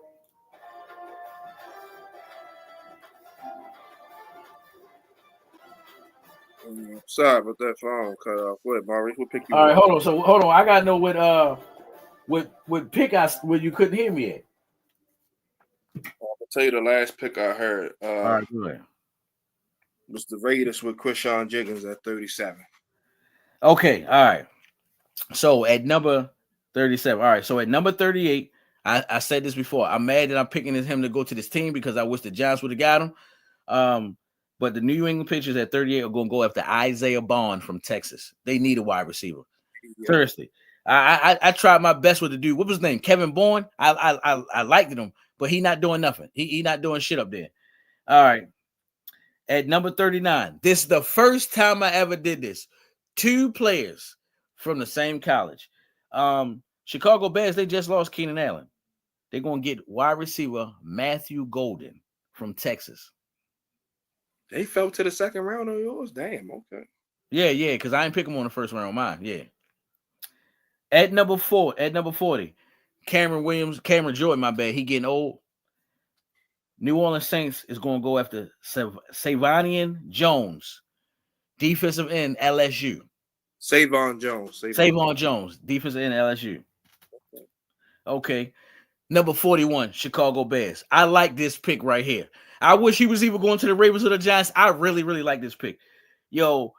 Sorry about that phone cut off. What, Maurice? What pick you? All right, hold on. So hold on. I gotta know what pick where you couldn't hear me at. I'll tell you the last pick I heard. All right, go ahead. Was the Raiders with Quinshawn Judkins at 37. Okay, all right. So at number 37. All right. So at number 38, I said this before. I'm mad that I'm picking him to go to this team because I wish the Giants would have got him. But the New England Patriots at 38 are going to go after Isaiah Bond from Texas. They need a wide receiver. Yeah. Seriously. I tried my best with the dude. What was his name? Kevin Bourne. I liked him, but he not doing nothing. He not doing shit up there. All right. At number 39, this is the first time I ever did this. Two players from the same college. Chicago Bears, they just lost Keenan Allen. They're going to get wide receiver Matthew Golden from Texas. They fell to the second round on yours? Damn, okay. Yeah, because I ain't pick him on the first round of mine. Yeah. At number 40, Cameron Jordan, my bad. He getting old. New Orleans Saints is going to go after Savanian Jones, defensive end, LSU. Savon Jones, defensive end, LSU. Okay. Number 41, Chicago Bears. I like this pick right here. I wish he was either going to the Ravens or the Giants. I really, really like this pick. Yo,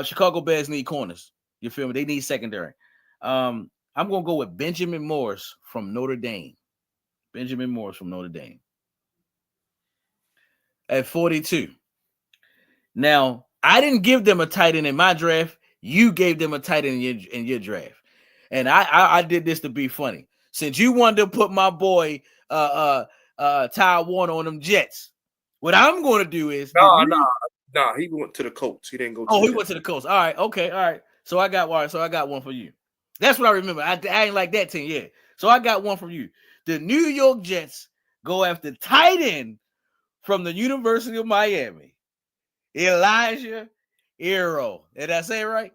Chicago Bears need corners. You feel me? They need secondary. I'm going to go with Benjamin Morris from Notre Dame. at 42. Now, I didn't give them a tight end in my draft. You gave them a tight end in your draft. And I did this to be funny. Since you wanted to put my boy Ty Warner on them Jets, what I'm going to do is No, he went to the Colts. He didn't go to he the went to the Colts. All right, okay, all right. So I got one for you. That's what I remember. I ain't like that team, yeah. So I got one from you. The New York Jets go after tight end from the University of Miami, Elijah Arroyo. Did I say it right?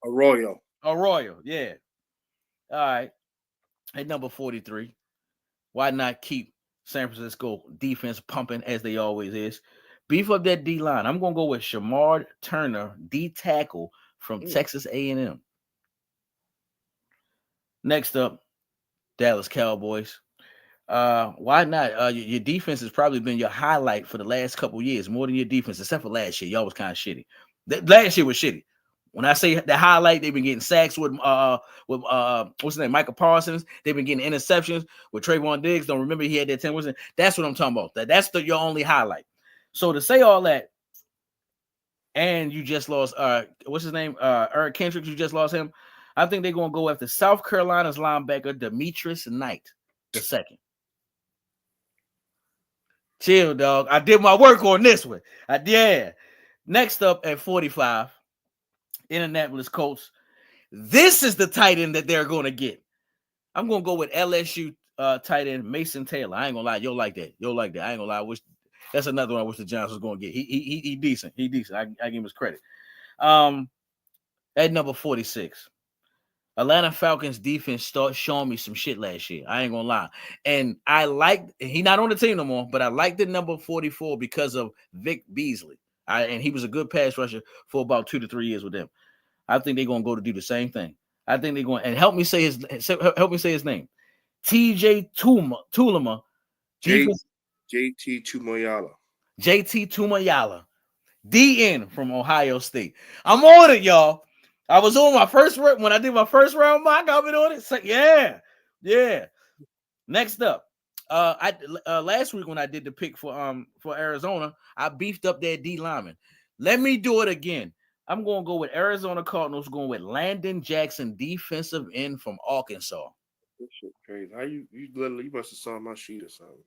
Arroyo, yeah. All right. At number 43, why not keep San Francisco defense pumping as they always is? Beef up that D line. I'm gonna go with Shamar Turner, D tackle from Texas A&M. Next up, Dallas Cowboys. Why not? Your defense has probably been your highlight for the last couple years, more than your defense, except for last year. Y'all was kind of shitty. Last year was shitty. When I say the highlight, they've been getting sacks with what's his name, Michael Parsons. They've been getting interceptions with Trayvon Diggs. Don't remember he had that 10. That's what I'm talking about. That's your only highlight. So to say all that, and you just lost what's his name? Eric Kendricks, you just lost him. I think they're gonna go after South Carolina's linebacker, Demetrius Knight, the second. Chill, dog. I did my work on this one. Next up at 45, Indianapolis Colts. This is the tight end that they're going to get. I'm going to go with LSU tight end Mason Taylor. I ain't going to lie. You'll like that. I ain't going to lie. That's another one I wish the Giants was going to get. He decent. He decent. I give him his credit. At number 46, Atlanta Falcons defense started showing me some shit last year. I ain't gonna lie. And I he not on the team no more, but I like the number 44 because of Vic Beasley. And he was a good pass rusher for about 2 to 3 years with them. I think they're gonna go to do the same thing. I think they're going and help me say his name. TJ Tulama. JT Tumayala. JT Tumayala. DN from Ohio State. I'm on it, y'all. I was on my first when I did my first round mock. I've been on it. So, yeah. Next up, last week when I did the pick for Arizona, I beefed up that D lineman. Let me do it again. I'm gonna go with Arizona Cardinals, going with Landon Jackson, defensive end from Arkansas. This shit crazy. How you must have saw my sheet or something.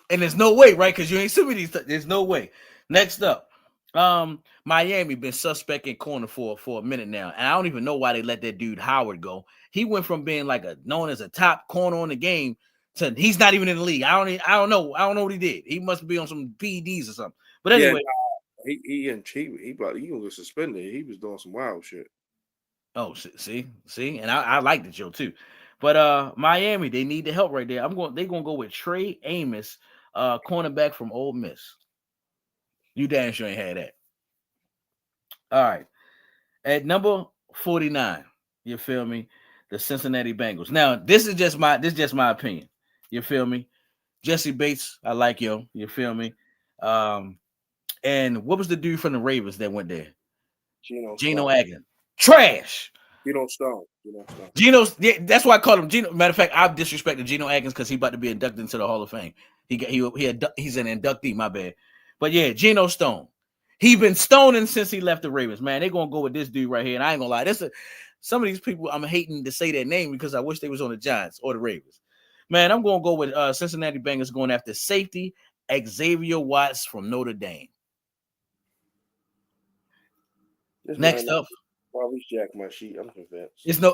And there's no way, right? Because you ain't seen me these. There's no way. Next up. Miami been suspect in corner for a minute now, and I don't even know why they let that dude Howard go. He went from being like known as a top corner on the game to he's not even in the league. I don't know what he did. He must be on some PEDs or something. But anyway, he was suspended. He was doing some wild shit. Oh, see, and I liked it, Joe, too. But Miami, they need the help right there. They're gonna go with Trey Amos, cornerback from Ole Miss. You damn sure ain't had that. All right. At number 49, you feel me? The Cincinnati Bengals. Now, this is just my opinion. You feel me? Jesse Bates, I like yo. You feel me? And what was the dude from the Ravens that went there? Geno Atkins. Trash. Geno Stone. That's why I called him Geno. Matter of fact, I've disrespected Geno Atkins because he's about to be inducted into the Hall of Fame. He's an inductee, my bad. But yeah, Geno Stone. He been stoning since he left the Ravens, man. They're gonna go with this dude right here, and I ain't gonna lie. Some of these people I'm hating to say their name because I wish they was on the Giants or the Ravens. Man, I'm gonna go with Cincinnati Bengals going after safety Xavier Watts from Notre Dame. Next up. Maurice jack my sheet. I'm convinced. It's no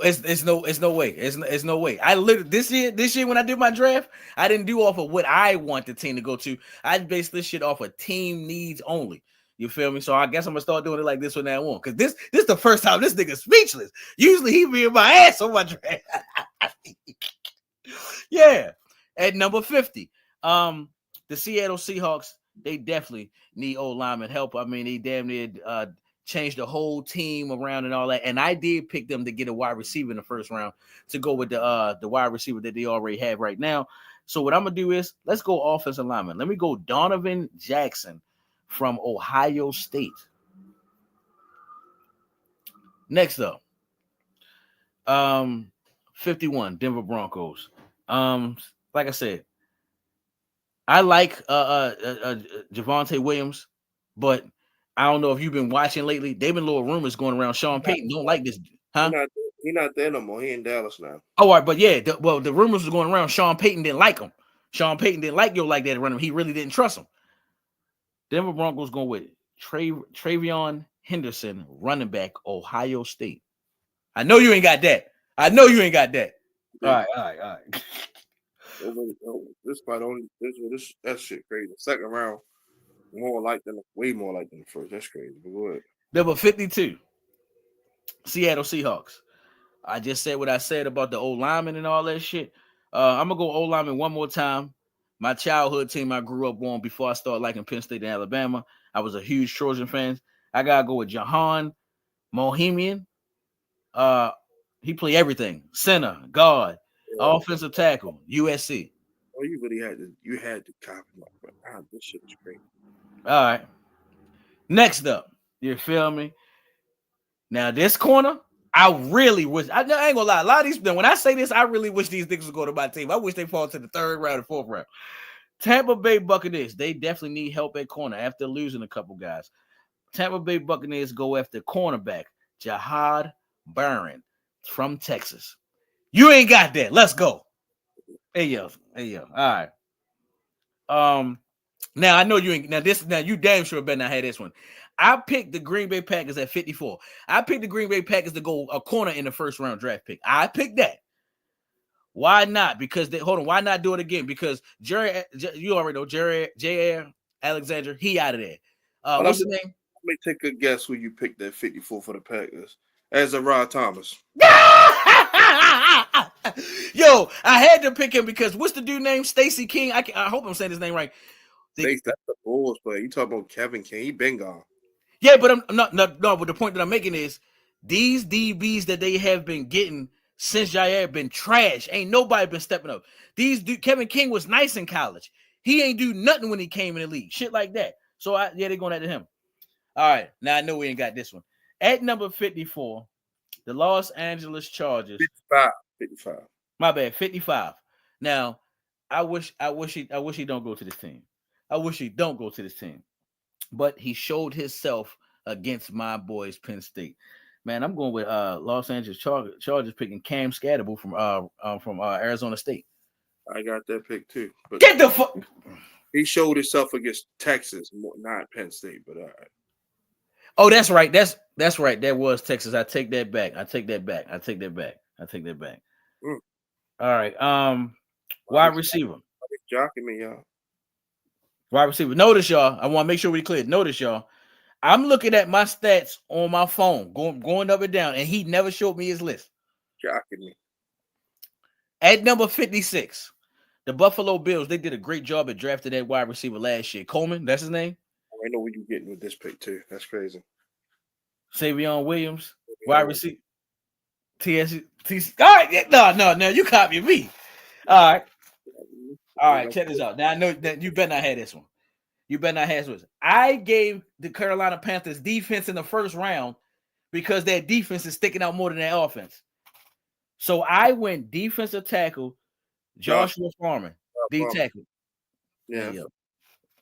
way. It's no way. I literally this year when I did my draft, I didn't do off of what I want the team to go to. I based this shit off of team needs only. You feel me? So I guess I'm gonna start doing it like this from now on. Cause this is the first time this nigga's speechless. Usually he be in my ass on my draft. Yeah. At number 50, the Seattle Seahawks, they definitely need old lineman help. I mean, they damn near changed the whole team around and all that. And I did pick them to get a wide receiver in the first round to go with the wide receiver that they already have right now. So what I'm gonna do is let's go offensive lineman. Let me go Donovan Jackson from Ohio State. Next up, 51 Denver Broncos. Like I said, I like Javonte Williams, but I don't know if you've been watching lately. They've been little rumors going around. Sean Payton don't like this, huh? He not there no more. He in Dallas now. Oh, all right, but yeah, the rumors was going around. Sean Payton didn't like him. Sean Payton didn't like like that to run him. He really didn't trust him. Denver Broncos going with Travion Henderson, running back, Ohio State. I know you ain't got that. I know you ain't got that. Yeah. All right. This fight only this that shit crazy. Second round, way more like than the first. That's crazy. But go ahead. Number 52, Seattle Seahawks. I just said what I said about the old lineman and all that shit. I'm gonna go old lineman one more time. My childhood team I grew up on before I started liking Penn State and Alabama. I was a huge Trojan fan. I gotta go with Jahan Mohemian. He played everything: center, guard, offensive tackle, USC. Oh, you really had to copy but this shit is great. All right. Next up, you feel me? Now this corner, I really wish. I ain't gonna lie. A lot of these, when I say this, I really wish these niggas would go to my team. I wish they fall to the third round and fourth round. Tampa Bay Buccaneers, they definitely need help at corner after losing a couple guys. Tampa Bay Buccaneers go after cornerback Jahad Barron from Texas. You ain't got that. Let's go. Hey yo. All right. Now I know you ain't. Now you damn sure better not have this one. I picked the Green Bay Packers at 54. I picked the Green Bay Packers to go a corner in the first round draft pick. I picked that. Why not? Because why not do it again? Because you already know J.R. Alexander, he out of there. What's his name? Let me take a guess who you picked at 54 for the Packers. As a Rod Thomas. Yo, I had to pick him because what's the dude named Stacey King? I hope I'm saying his name right. That's the Bulls player. You talking about Kevin King? He been gone. Yeah, but I'm not. No, but the point that I'm making is these DBs that they have been getting since Jair been trash. Ain't nobody been stepping up. Kevin King was nice in college. He ain't do nothing when he came in the league. Shit like that. So they're going after him. All right, now I know we ain't got this one. At number 54, the Los Angeles Chargers. 55. My bad, 55. Now, I wish he don't go to this team. I wish he don't go to this team. But he showed himself against my boys, Penn State. Man, I'm going with Los Angeles Chargers picking Cam Scatterable from Arizona State. I got that pick too. But get the fuck. He showed himself against Texas, not Penn State. But all right. Oh, that's right. That's right. That was Texas. I take that back. I take that back. All right. Wide receiver. Jocking me, y'all. Wide receiver. Notice, y'all. I want to make sure we clear. Notice, y'all. I'm looking at my stats on my phone, going up and down, and he never showed me his list. Jocking me. At number 56, the Buffalo Bills, they did a great job at drafting that wide receiver last year. Coleman, that's his name? I know where you're getting with this pick, too. That's crazy. Savion Williams, wide receiver. TSC. All right. No. You copy me. All right. Check this out. Now, I know that you better not have this one. I gave the Carolina Panthers defense in the first round because their defense is sticking out more than their offense. So I went defensive tackle, Joshua Foreman, D tackle. Yeah.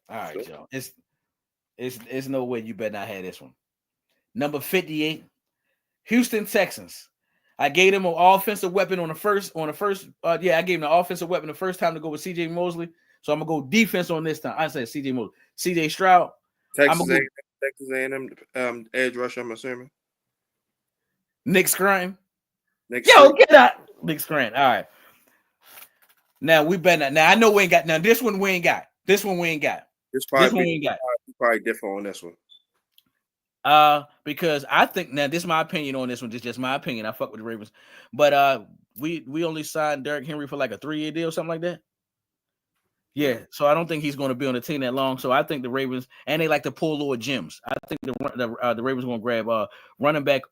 All right, y'all. It's no way you better not have this one. Number 58, Houston Texans. I gave them an offensive weapon on the first. I gave them an offensive weapon the first time to go with CJ Mosley. So I'm gonna go defense on this time. I said CJ Mosley, CJ Stroud. Texas A&M edge rusher, I'm assuming. Nick Scranton. Get out. Nick Scranton. All right. Now we better. Now I know we ain't got. Now this one we ain't got. This one we ain't got. Probably different on this one. Because I think now this is my opinion on this one. Just my opinion. I fuck with the Ravens, but we only signed Derrick Henry for like a 3-year deal, something like that. Yeah, so I don't think he's going to be on the team that long. So I think the Ravens, and they like to pull little gems. I think the Ravens going to grab running back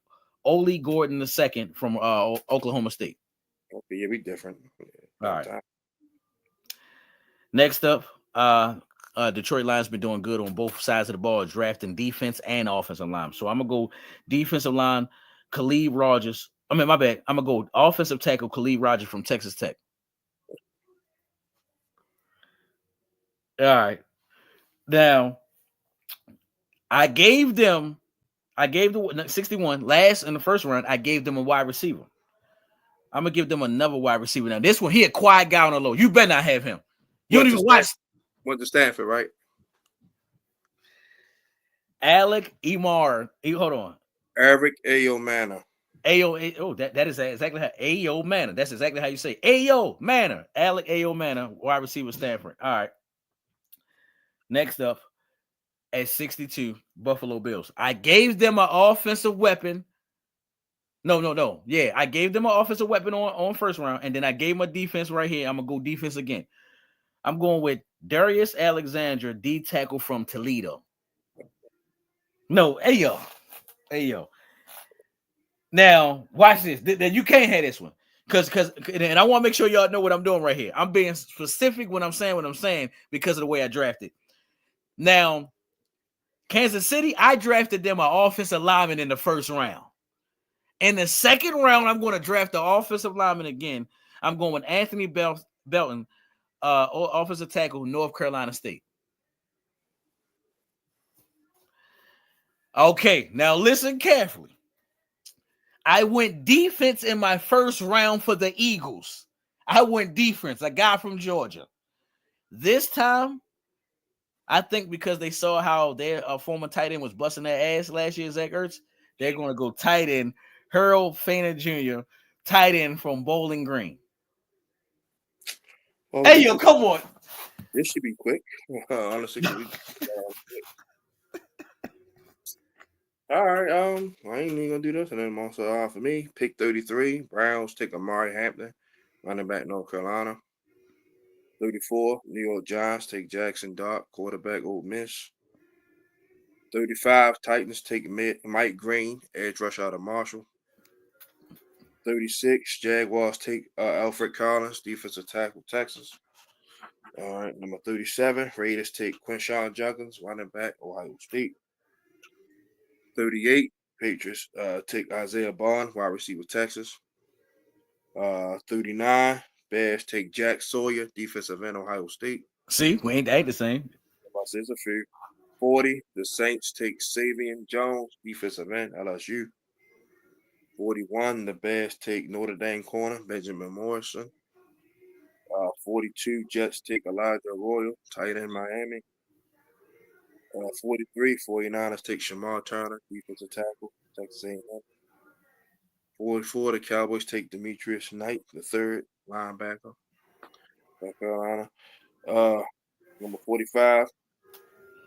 Ole Gordon II from Oklahoma State. Okay, yeah, we different. All right. Next up, Detroit Lions been doing good on both sides of the ball, drafting defense and offensive line. So I'm gonna go defensive line, Khalid Rogers. My bad. I'm gonna go offensive tackle, Khalid Rogers from Texas Tech. All right. Now, I gave them, I gave the 61 last in the first round. I gave them a wide receiver. I'm gonna give them another wide receiver. Now, this one, he a quiet guy on the low. You better not have him. You don't Went to even watch Stanford, right? Alec Emar. Hold on. Eric Ayo Manor. Oh, that is exactly how Ayo Manor. That's exactly how you say Ayo Manor. Alec Ayo Manor, wide receiver, Stanford. All right. Next up, at 62, Buffalo Bills. I gave them an offensive weapon. No. Yeah, I gave them an offensive weapon on first round, and then I gave them a defense right here. I'm gonna go defense again. I'm going with Darius Alexander, D tackle from Toledo. No, Ayo. Now, watch this. You can't have this one. Because and I want to make sure y'all know what I'm doing right here. I'm being specific when I'm saying what I'm saying because of the way I drafted. Now, Kansas City, I drafted them an offensive lineman in the first round. In the second round, I'm going to draft the offensive lineman again. I'm going with Anthony Belton, offensive tackle, North Carolina State. Okay, now listen carefully. I went defense in my first round for the Eagles. I went defense, a guy from Georgia. This time, I think because they saw how their former tight end was busting their ass last year, Zach Ertz, they're going to go tight end, Harold Fainer Jr., tight end from Bowling Green. Well, Hey, yo, come on. this should be quick. Honestly, all right. I ain't even gonna do this, and then also for me, pick 33. Browns take Amari Hampton, running back North Carolina. 34. New York Giants take Jackson Dart, quarterback Ole Miss. 35. Titans take Mike Green, edge rush out of Marshall. 36. Jaguars take Alfred Collins, defensive tackle Texas. All right, number 37. Raiders take Quinshawn Judkins, running back Ohio State. 38. Patriots take Isaiah Bond, wide receiver Texas. 39. Bears take Jack Sawyer, defensive end Ohio State. See, we ain't the same. About says a few. 40. The Saints take Savion Jones, defensive end LSU. 41. The Bears take Notre Dame corner Benjamin Morrison. 42. Jets take Elijah Royal, tight end Miami. 43. 49ers take Shamar Turner, defensive tackle Texas A&M. 44. The Cowboys take Demetrius Knight, the third linebacker, North Carolina. Number 45.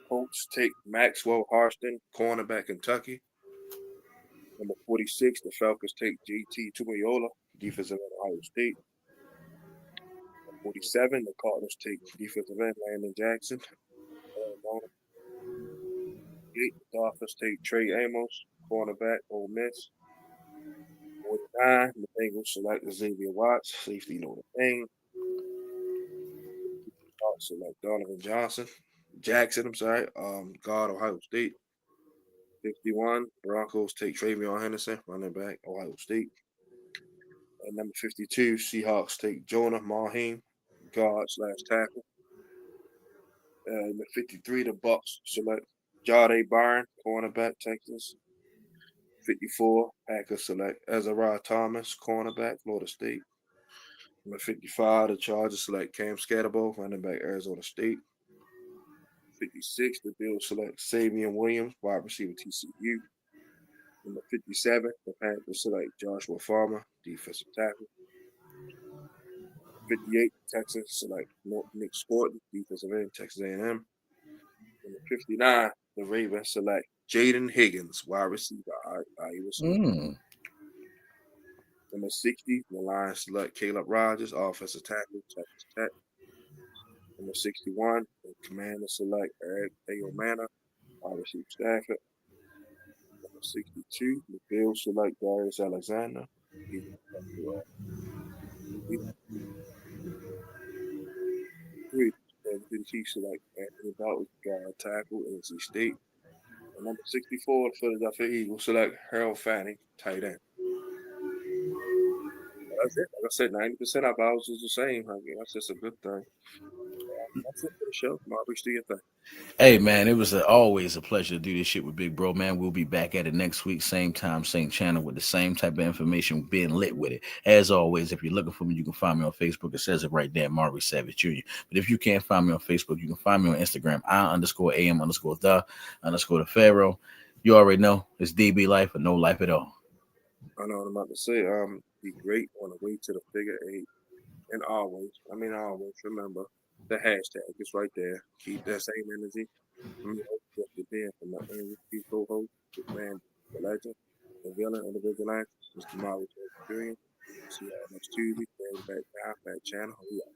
Colts take Maxwell Harston, cornerback Kentucky. Number 46. The Falcons take JT Tumayola, defensive end Ohio State. 47. The Cardinals take defensive end Landon Jackson, Arizona. 8. The Dolphins take Trey Amos, cornerback Ole Miss. 49. The Bengals select Xavier Watts, safety Notre Dame. Select Donovan Jackson, guard Ohio State. 51. Broncos take Travion Henderson, running back Ohio State. And number 52, Seahawks take Jonah Maheen, guard/tackle. Number 53, the Bucks select Jade Byron, cornerback Texas. 54, Packers select Ezra Thomas, cornerback Florida State. Number 55, the Chargers select Cam Scatterbo, running back Arizona State. 56, the Bills select Savion Williams, wide receiver TCU. Number 57, the Panthers select Joshua Farmer, defensive tackle. 58, Texans select Nick Sporton, defensive end, Texas A&M. Number 59, the Ravens select Jaden Higgins, wide receiver, Iowa State. Number 60, the Lions select Caleb Rogers, offensive tackle, Texas Tech. Number 61, the Commanders select Eric Ayomana, wide receiver, Stafford. Number 62, the Bills select Darius Alexander, the Chiefs select Anthony Dalton, guard tackle, NC State. And number 64, the Philadelphia Eagles select Harold Fanning, tight end. That's it. Like I said, 90% of ours is the same. I mean, that's just a good thing. That's it for the show. Maurice, do your thing. Hey man, it was always a pleasure to do this shit with Big Bro, man. We'll be back at it next week, same time, same channel, with the same type of information, being lit with it. As always, if you're looking for me, you can find me on Facebook. It says it right there, Maurice Savage Jr. But if you can't find me on Facebook, you can find me on Instagram, I_am_the Pharaoh. You already know it's DB life or no life at all. I know what I'm about to say. Be great on the way to the figure eight. And always remember the hashtag. It's right there. Keep that same energy. I'm your host, Justin Ben, from my MVP co-host, this man, the legend, the villain, and the vigilante, Mr. Maurice Jr. See y'all next Tuesday. Bring back now, back channel. We out.